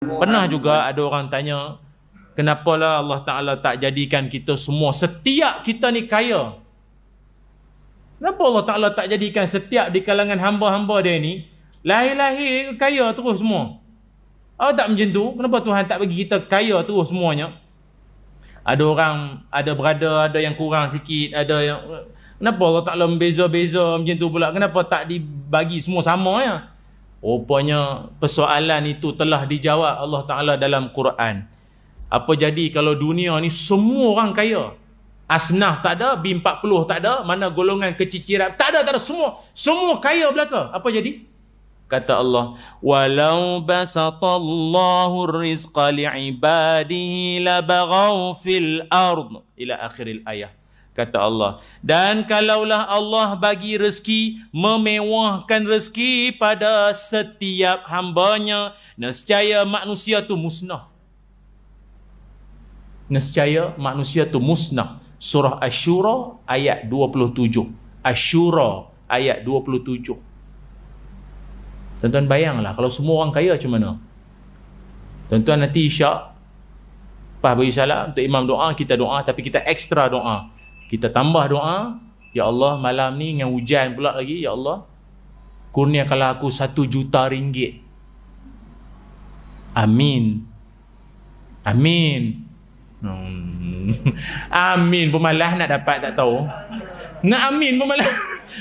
Pernah juga ada orang tanya, kenapalah Allah Ta'ala tak jadikan kita semua, setiap kita ni kaya? Kenapa Allah Ta'ala tak jadikan setiap di kalangan hamba-hamba dia ni lahir-lahir kaya terus semua? Tak macam tu? Kenapa Tuhan tak bagi kita kaya terus semuanya? Ada orang, ada berada, ada yang kurang sikit, ada yang... Kenapa Allah Ta'ala membeza-beza macam tu pula? Kenapa tak dibagi semua sama ya? Rupanya persoalan itu telah dijawab Allah Ta'ala dalam Quran. Apa jadi kalau dunia ni semua orang kaya? Asnaf tak ada, B40 tak ada, mana golongan keciciran, tak ada, semua kaya belaka. Apa jadi? Kata Allah, walau basatallahu rizqa li'ibadihi labaghaw fil ard, ila akhiril ayah. Kata Allah, dan kalaulah Allah bagi rezeki, memewahkan rezeki pada setiap hambanya, nescaya manusia tu musnah. Nescaya manusia tu musnah. Surah Asy-Syura ayat 27. Asy-Syura ayat 27. Tuan-tuan bayanglah kalau semua orang kaya macam mana? Tuan-tuan nanti isyak, lepas beri salam untuk imam doa, kita doa, tapi kita ekstra doa. Kita tambah doa, ya Allah malam ni dengan hujan pula lagi, ya Allah kurniakanlah aku 1 juta ringgit. Amin. Amin. Amin pun malah nak dapat, tak tahu. Nak amin pun malah.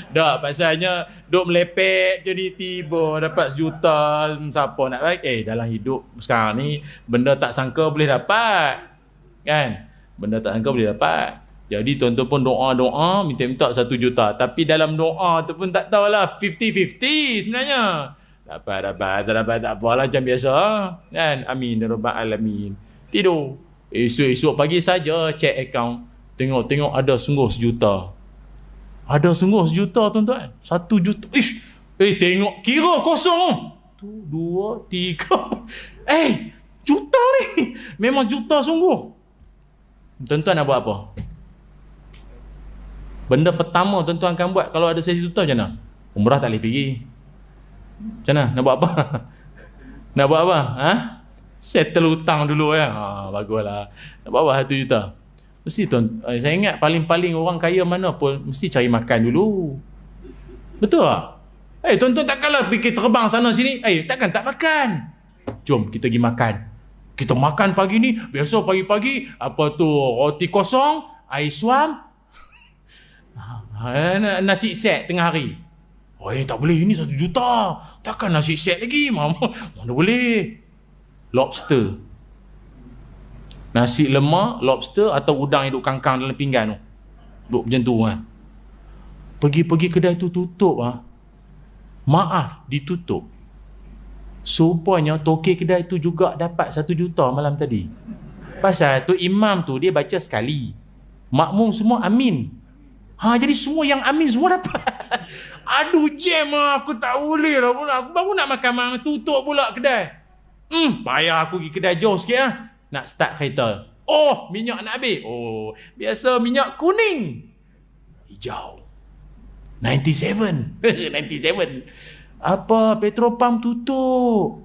Tak, pasalnya duk melepek jadi tiba dapat 1 juta, siapa nak baik? Dalam hidup sekarang ni benda tak sangka boleh dapat. Kan? Benda tak sangka boleh dapat. Jadi tuan-tuan pun doa-doa minta-minta 1 juta. Tapi dalam doa tu pun tak tahulah 50-50 sebenarnya. Dapat, tak apalah macam biasa. Kan? Amin ya rabbal alamin. Tidur. Esok-esok pagi saja check account. Tengok ada sungguh 1 juta. Ada sungguh 1 juta tuan-tuan. 1 juta. Ish. Tengok kira kosong. 1, 2, 3. Juta ni. Memang juta sungguh. Tuan-tuan nak buat apa? Benda pertama tuan-tuan akan buat kalau ada 1 juta macam mana? Umrah tak boleh pergi. Macam mana? Nak buat apa? Nak buat apa? Settle hutang dulu ya. Baguslah. Nak buat apa 1 juta? Mesti saya ingat paling-paling orang kaya mana pun mesti cari makan dulu. Betul tak? Tuan-tuan takkanlah fikir terbang sana sini. Takkan tak makan. Jom kita pergi makan. Kita makan pagi ni, biasa pagi-pagi apa tu, roti kosong, air suam, nasi set tengah hari. Tak boleh, ini 1 juta. Takkan nasi set lagi. Mana boleh. Lobster. Nasi lemak, lobster atau udang yang duk kangkang dalam pinggan tu. Duk macam tu kan. Pergi-pergi kedai tu tutup Maaf, ditutup. Supaya toke kedai tu juga dapat 1 juta malam tadi. Pasal tu imam tu dia baca sekali. Makmum semua amin. Jadi semua yang amin semua dapat. Aduh jam aku tak boleh lah. Aku baru nak makan, tutup pula kedai. Payah aku pergi kedai jauh sikit nak start kereta. Minyak nak habis. Biasa minyak kuning. Hijau. 97. 97. Apa, petrol pump tutup.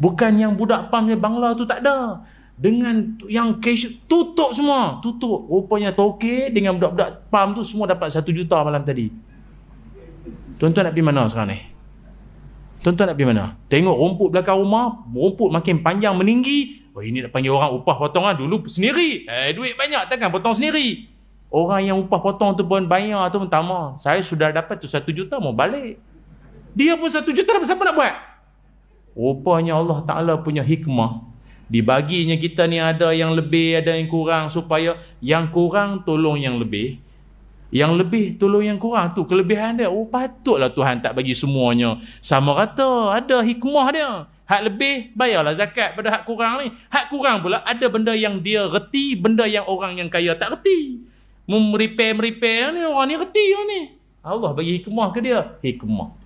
Bukan yang budak pump yang Bangla tu tak ada. Dengan yang cash tutup semua. Tutup. Rupanya toke dengan budak-budak pump tu semua dapat 1 juta malam tadi. Tuan-tuan nak pergi mana sekarang ni? Tuan-tuan nak pergi mana? Tengok rumput belakang rumah, rumput makin panjang meninggi. Ini nak panggil orang upah potongan dulu sendiri. Duit banyak takkan potong sendiri. Orang yang upah potong tu pun bayar tu pun tamah. Saya sudah dapat tu 1 juta mau balik. Dia pun 1 juta dapat, siapa nak buat? Rupanya Allah Ta'ala punya hikmah. Dibaginya kita ni ada yang lebih, ada yang kurang, supaya yang kurang tolong yang lebih. Yang lebih tolong yang kurang tu kelebihan dia. Patutlah Tuhan tak bagi semuanya sama rata. Ada hikmah dia. Hak lebih bayarlah zakat pada hak kurang ni. Hak kurang pula ada benda yang dia reti, benda yang orang yang kaya tak reti. Meripir ni orang ni reti ni. Allah bagi hikmah ke dia? Hikmah.